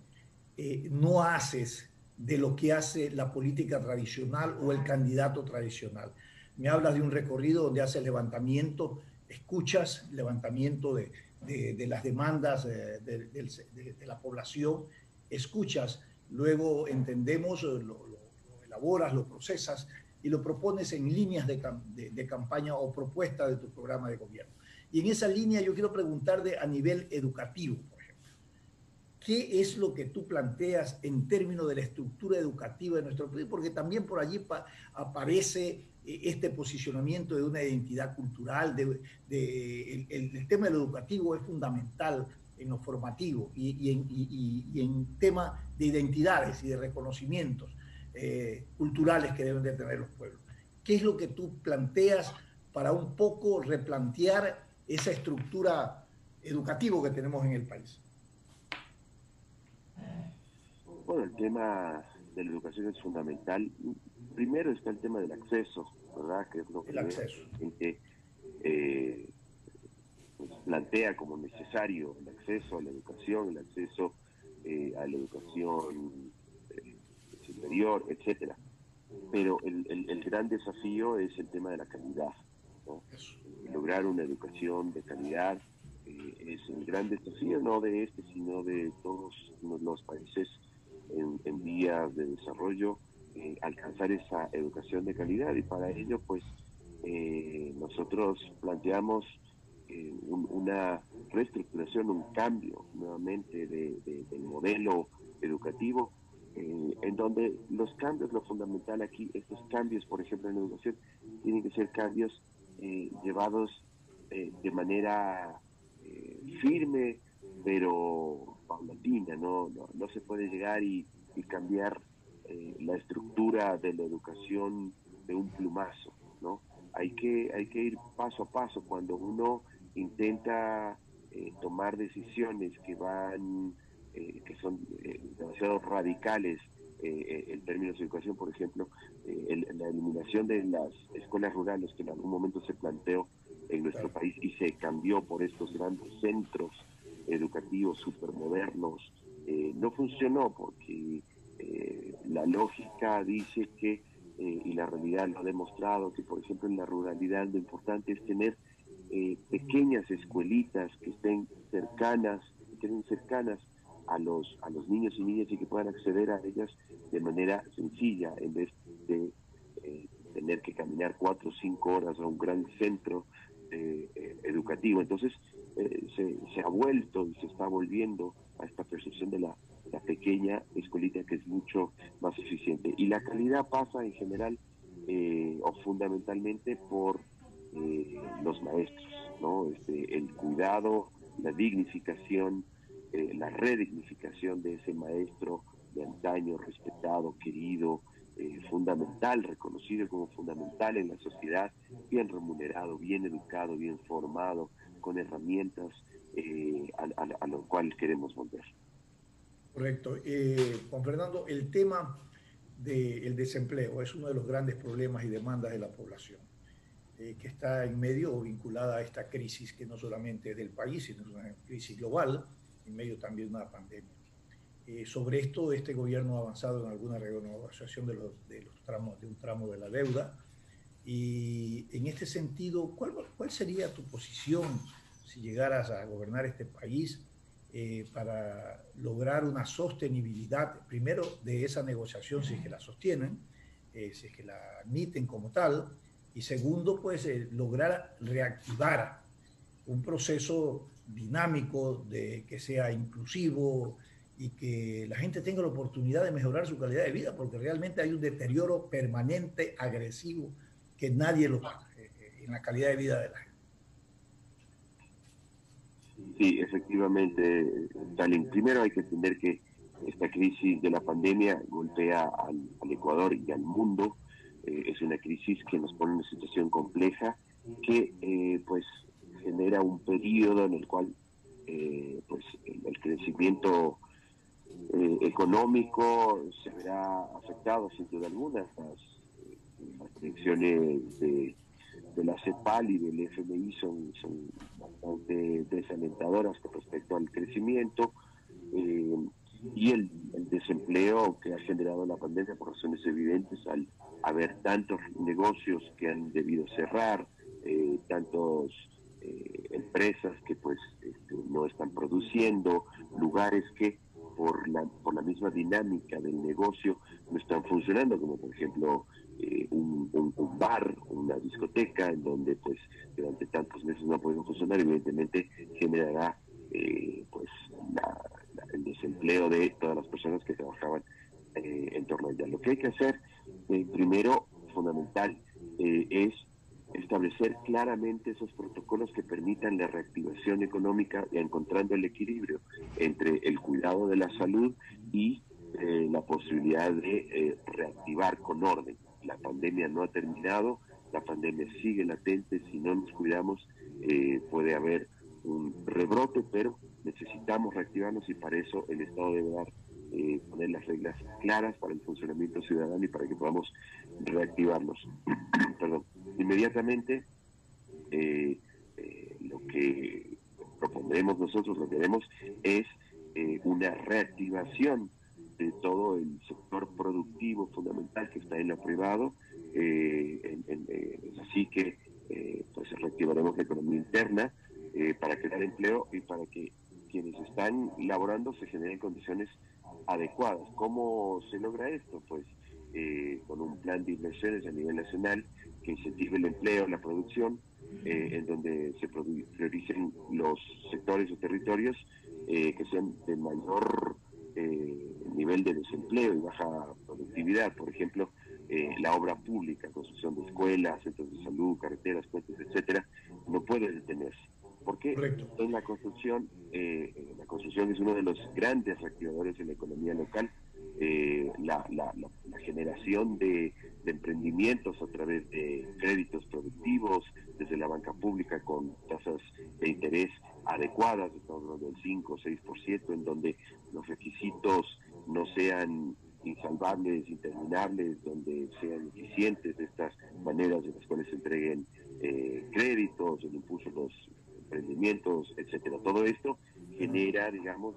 no haces de lo que hace la política tradicional o el candidato tradicional? Me hablas de un recorrido donde haces levantamiento, escuchas levantamiento de las demandas de la población, escuchas, luego entendemos, lo elaboras, lo procesas y lo propones en líneas de campaña o propuesta de tu programa de gobierno. Y en esa línea yo quiero preguntarte a nivel educativo, por ejemplo, ¿qué es lo que tú planteas en términos de la estructura educativa de nuestro país? Porque también por allí aparece este posicionamiento de una identidad cultural, el tema del educativo es fundamental en lo formativo y en tema de identidades y de reconocimientos culturales que deben de tener los pueblos. ¿Qué es lo que tú planteas para un poco replantear esa estructura educativa que tenemos en el país? Bueno, el tema de la educación es fundamental. Primero está el tema del acceso, ¿verdad? Que es lo que la gente plantea como necesario, el acceso a la educación, el acceso a la educación superior, etcétera. Pero el gran desafío es el tema de la calidad, ¿no? Lograr una educación de calidad es el gran desafío, no de este, sino de todos los países en vías de desarrollo, alcanzar esa educación de calidad, y para ello pues nosotros planteamos una reestructuración, un cambio nuevamente del modelo educativo, en donde los cambios, lo fundamental aquí, estos cambios, por ejemplo, en la educación, tienen que ser cambios llevados de manera firme, pero paulatina, no se puede llegar y cambiar la estructura de la educación de un plumazo, ¿no? Hay que ir paso a paso. Cuando uno intenta tomar decisiones que son demasiado radicales en términos de educación, por ejemplo, la eliminación de las escuelas rurales, que en algún momento se planteó en nuestro país y se cambió por estos grandes centros educativos supermodernos, no funcionó, porque la lógica dice que, y la realidad lo ha demostrado, que por ejemplo en la ruralidad lo importante es tener pequeñas escuelitas que estén cercanas a los niños y niñas, y que puedan acceder a ellas de manera sencilla, en vez de tener que caminar 4 o 5 horas a un gran centro educativo. Entonces se ha vuelto y se está volviendo a esta percepción de la pequeña escuelita, que es mucho más eficiente. Y la calidad pasa en general o fundamentalmente por los maestros, ¿no? El cuidado, la dignificación, la redignificación de ese maestro de antaño, respetado, querido, fundamental, reconocido como fundamental en la sociedad, bien remunerado, bien educado, bien formado, con herramientas a lo cual queremos volver. Correcto. Juan Fernando, el tema del desempleo es uno de los grandes problemas y demandas de la población, que está en medio o vinculada a esta crisis, que no solamente es del país, sino es una crisis global, en medio también de una pandemia. Sobre esto, este gobierno ha avanzado en alguna renegociación de un tramo de la deuda, y en este sentido, ¿cuál sería tu posición si llegaras a gobernar este país para lograr una sostenibilidad, primero, de esa negociación, si es que la sostienen, si es que la admiten como tal, y segundo, pues lograr reactivar un proceso dinámico que sea inclusivo y que la gente tenga la oportunidad de mejorar su calidad de vida, porque realmente hay un deterioro permanente, agresivo, que nadie lo paga en la calidad de vida de la gente. Sí, efectivamente, Stalin. Primero hay que entender que esta crisis de la pandemia golpea al Ecuador y al mundo. Es una crisis que nos pone en una situación compleja, que pues genera un periodo en el cual pues el crecimiento económico se verá afectado sin duda alguna. Las predicciones de la CEPAL y del FMI son bastante desalentadoras con respecto al crecimiento y el desempleo que ha generado la pandemia, por razones evidentes, al haber tantos negocios que han debido cerrar, tantas empresas que pues no están produciendo, lugares que por la misma dinámica del negocio no están funcionando, como por ejemplo un bar, una discoteca, en donde pues durante tantos meses no ha podido funcionar. Evidentemente generará pues el desempleo de todas las personas que trabajaban en torno a ella. Lo que hay que hacer primero, fundamental, es establecer claramente esos protocolos que permitan la reactivación económica, encontrando el equilibrio entre el cuidado de la salud y la posibilidad de reactivar con orden. La pandemia no ha terminado, la pandemia sigue latente. Si no nos cuidamos, puede haber un rebrote, pero necesitamos reactivarnos, y para eso el Estado debe poner las reglas claras para el funcionamiento ciudadano y para que podamos reactivarnos. Perdón. Inmediatamente, lo que propondremos nosotros, lo que queremos es una reactivación de todo el sector productivo fundamental que está en lo privado. Así que pues reactivaremos la economía interna para crear empleo y para que quienes están laborando se generen condiciones adecuadas. ¿Cómo se logra esto? Pues con un plan de inversiones a nivel nacional que incentive el empleo, la producción, en donde se prioricen los sectores o territorios que sean de mayor nivel de desempleo y baja productividad. Por ejemplo, la obra pública, construcción de escuelas, centros de salud, carreteras, puentes, etcétera, no puede detenerse. Porque en la construcción es uno de los grandes reactivadores de la economía local. La generación de emprendimientos a través de créditos productivos desde la banca pública con tasas de interés adecuadas, estamos hablando del 5 o 6%, en donde los requisitos no sean insalvables, interminables, donde sean eficientes de estas maneras de las cuales se entreguen créditos, el impulso de los emprendimientos, etcétera. Todo esto genera, digamos,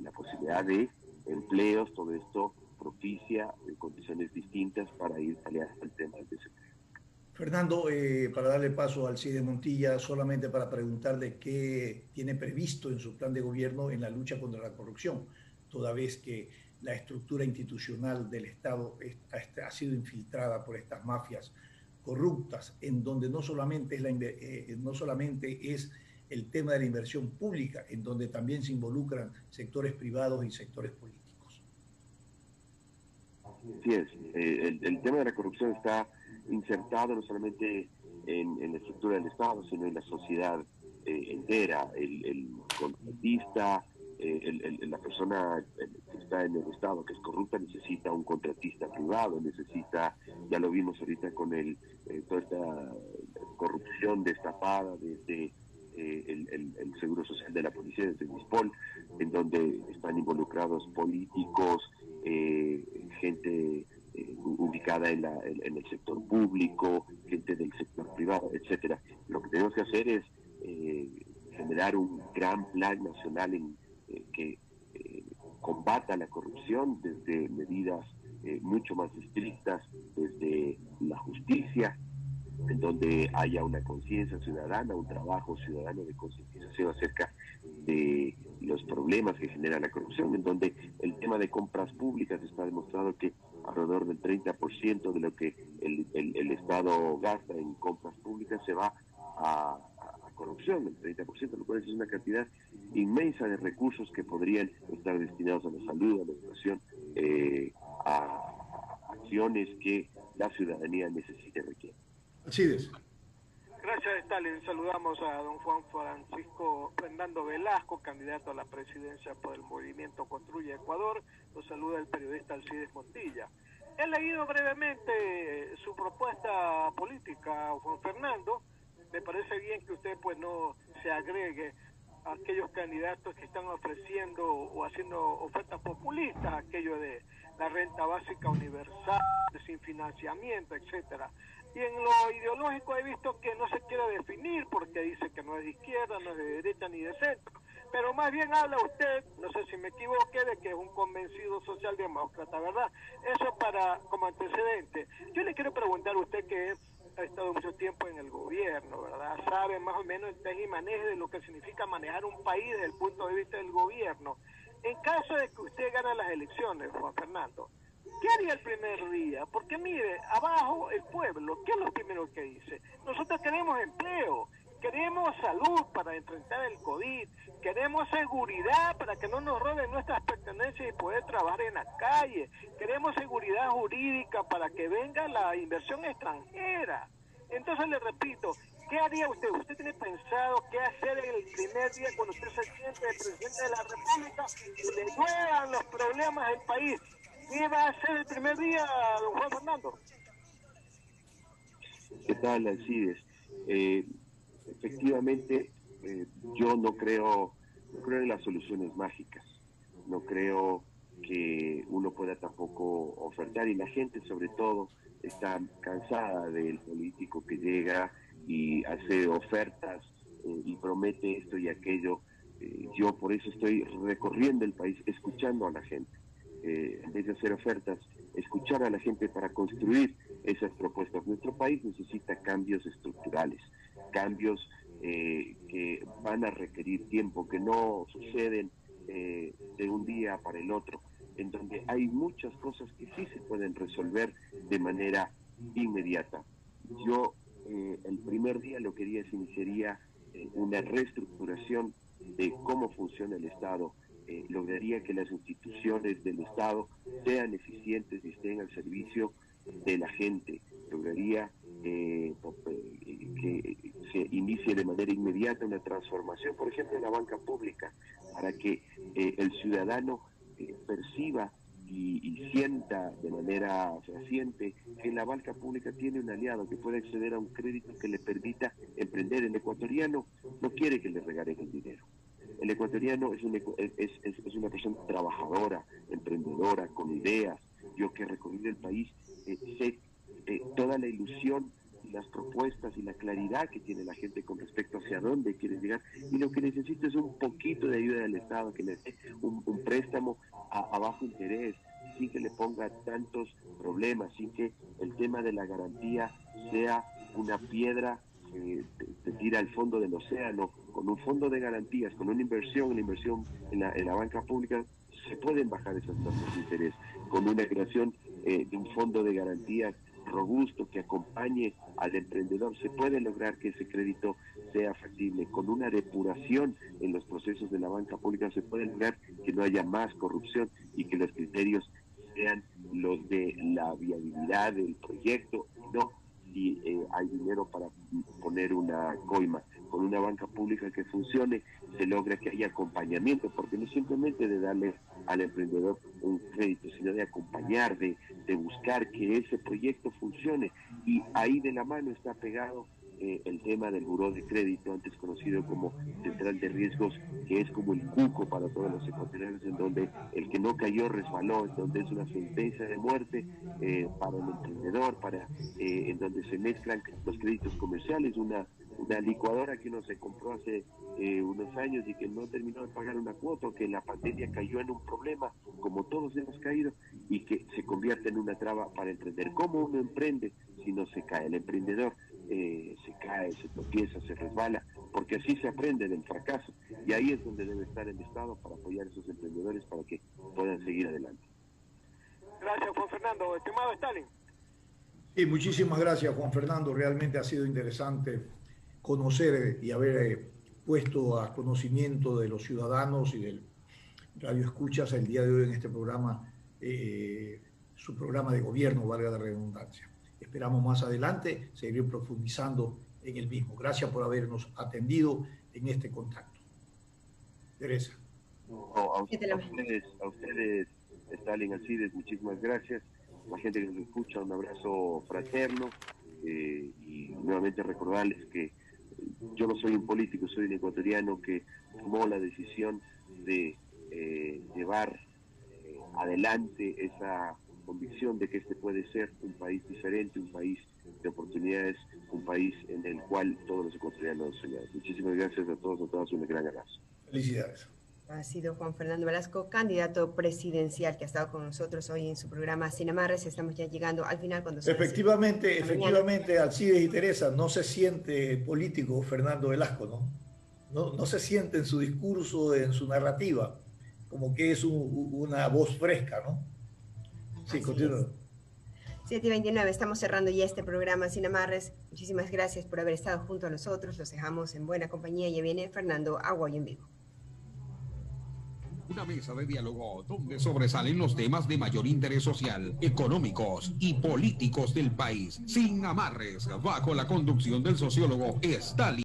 la posibilidad de empleos. Todo esto propicia condiciones distintas para ir aliando al tema del desempleo. Fernando, para darle paso al Alcides Montilla, solamente para preguntarle qué tiene previsto en su plan de gobierno en la lucha contra la corrupción, toda vez que la estructura institucional del Estado ha sido infiltrada por estas mafias corruptas, en donde no solamente es el tema de la inversión pública, en donde también se involucran sectores privados y sectores políticos. Así es, el tema de la corrupción está insertado no solamente en la estructura del Estado, sino en la sociedad entera. El contratista, la persona que está en el Estado que es corrupta necesita un contratista privado, necesita, ya lo vimos ahorita con toda esta corrupción destapada desde el Seguro Social de la Policía, desde el MISPOL, en donde están involucrados políticos, gente ubicada en el sector público, gente del sector privado, etcétera. Lo que tenemos que hacer es generar un gran plan nacional que combata la corrupción desde medidas mucho más estrictas, desde la justicia, en donde haya una conciencia ciudadana, un trabajo ciudadano de concientización acerca de los problemas que genera la corrupción, en donde el tema de compras públicas está demostrado que alrededor del 30% de lo que el Estado gasta en compras públicas se va a corrupción, el 30%, lo cual es una cantidad inmensa de recursos que podrían estar destinados a la salud, a la educación, a acciones que la ciudadanía necesita y requiere. Alcides. Gracias, Stalin. Saludamos a don Juan Francisco Fernando Velasco, candidato a la presidencia por el movimiento Construye Ecuador. Lo saluda el periodista Alcides Montilla. He leído brevemente su propuesta política, Juan Fernando. Me parece bien que usted pues no se agregue a aquellos candidatos que están ofreciendo o haciendo ofertas populistas, aquello de la renta básica universal, sin financiamiento, etcétera. Y en lo ideológico he visto que no se quiere definir porque dice que no es de izquierda, no es de derecha ni de centro, pero más bien habla usted, no sé si me equivoqué, de que es un convencido socialdemócrata, ¿verdad? Eso como antecedente. Yo le quiero preguntar a usted que ha estado mucho tiempo en el gobierno, ¿verdad? Sabe más o menos el teje y maneje de lo que significa manejar un país desde el punto de vista del gobierno. En caso de que usted gane las elecciones, Juan Fernando, ¿qué haría el primer día? Porque mire, abajo el pueblo, ¿qué es lo primero que dice? Nosotros queremos empleo, queremos salud para enfrentar el COVID, queremos seguridad para que no nos roben nuestras pertenencias y poder trabajar en la calle, queremos seguridad jurídica para que venga la inversión extranjera. Entonces le repito, ¿qué haría usted? ¿Usted tiene pensado qué hacer en el primer día cuando usted se siente el presidente de la República y le lluevan los problemas del país? ¿Qué va a hacer el primer día, don Juan Fernando? ¿Qué tal, Alcides? Efectivamente, yo no creo en las soluciones mágicas. No creo que uno pueda tampoco ofertar, y la gente sobre todo está cansada del político que llega y hace ofertas y promete esto y aquello. Yo por eso estoy recorriendo el país, escuchando a la gente. en vez de hacer ofertas, escuchar a la gente para construir esas propuestas. Nuestro país necesita cambios estructurales, cambios que van a requerir tiempo, que no suceden de un día para el otro, en donde hay muchas cosas que sí se pueden resolver de manera inmediata. Yo el primer día lo que haría es iniciaría una reestructuración de cómo funciona el Estado, lograría que las instituciones del Estado sean eficientes y estén al servicio de la gente, lograría que se inicie de manera inmediata una transformación, por ejemplo, en la banca pública, para que el ciudadano perciba y sienta de manera fehaciente que la banca pública tiene un aliado que puede acceder a un crédito que le permita emprender. El ecuatoriano no quiere que le regalen el dinero. El ecuatoriano es una persona trabajadora, emprendedora, con ideas. Yo que he recorrido el país sé toda la ilusión, las propuestas y la claridad que tiene la gente con respecto hacia dónde quiere llegar, y lo que necesita es un poquito de ayuda del Estado, que le dé un préstamo a bajo interés, sin que le ponga tantos problemas, sin que el tema de la garantía sea una piedra que te tira al fondo del océano. Con un fondo de garantías, con una inversión en la banca pública, se pueden bajar esas tasas de interés. Con una creación de un fondo de garantías robusto que acompañe al emprendedor, se puede lograr que ese crédito sea factible. Con una depuración en los procesos de la banca pública se puede lograr que no haya más corrupción y que los criterios sean los de la viabilidad del proyecto, no si hay dinero para poner una coima. Con una banca pública que funcione, se logra que haya acompañamiento, porque no simplemente de darle al emprendedor un crédito, sino de acompañar, de buscar que ese proyecto funcione. Y ahí de la mano está pegado el tema del buró de crédito, antes conocido como central de riesgos, que es como el cuco para todos los ecuatorianos, en donde el que no cayó resbaló, en donde es una sentencia de muerte para el emprendedor, en donde se mezclan los créditos comerciales, una licuadora que uno se compró hace unos años y que no terminó de pagar una cuota, que la pandemia cayó en un problema, como todos hemos caído, y que se convierte en una traba para emprender. ¿Cómo uno emprende si no se cae? El emprendedor se cae, se tropieza, se resbala, porque así se aprende del fracaso, y ahí es donde debe estar el Estado para apoyar a esos emprendedores para que puedan seguir adelante. Gracias, Juan Fernando. Estimado Stalin. Sí, muchísimas gracias, Juan Fernando. Realmente ha sido interesante conocer y haber puesto a conocimiento de los ciudadanos y del Radio Escuchas el día de hoy en este programa, su programa de gobierno, valga la redundancia. Esperamos más adelante seguir profundizando en el mismo. Gracias por habernos atendido en este contacto. Teresa. A ustedes, Stalin, Alcides, muchísimas gracias. La gente que nos escucha, un abrazo fraterno, y nuevamente recordarles que yo no soy un político, soy un ecuatoriano que tomó la decisión de llevar adelante esa convicción de que este puede ser un país diferente, un país de oportunidades, un país en el cual todos los ecuatorianos soñamos. Muchísimas gracias a todos, a todas, un gran abrazo. Felicidades. Ha sido Juan Fernando Velasco, candidato presidencial, que ha estado con nosotros hoy en su programa Sin Amarres. Estamos ya llegando al final. Cuando efectivamente, Alcides y Teresa, no se siente político Fernando Velasco, ¿no? No se siente en su discurso, en su narrativa, como que es una voz fresca, ¿no? Sí, continúa. 7:29, estamos cerrando ya este programa Sin Amarres. Muchísimas gracias por haber estado junto a nosotros. Los dejamos en buena compañía. Ya viene Fernando Aguayo en vivo. Una mesa de diálogo donde sobresalen los temas de mayor interés social, económicos y políticos del país. Sin amarres, bajo la conducción del sociólogo Stalin.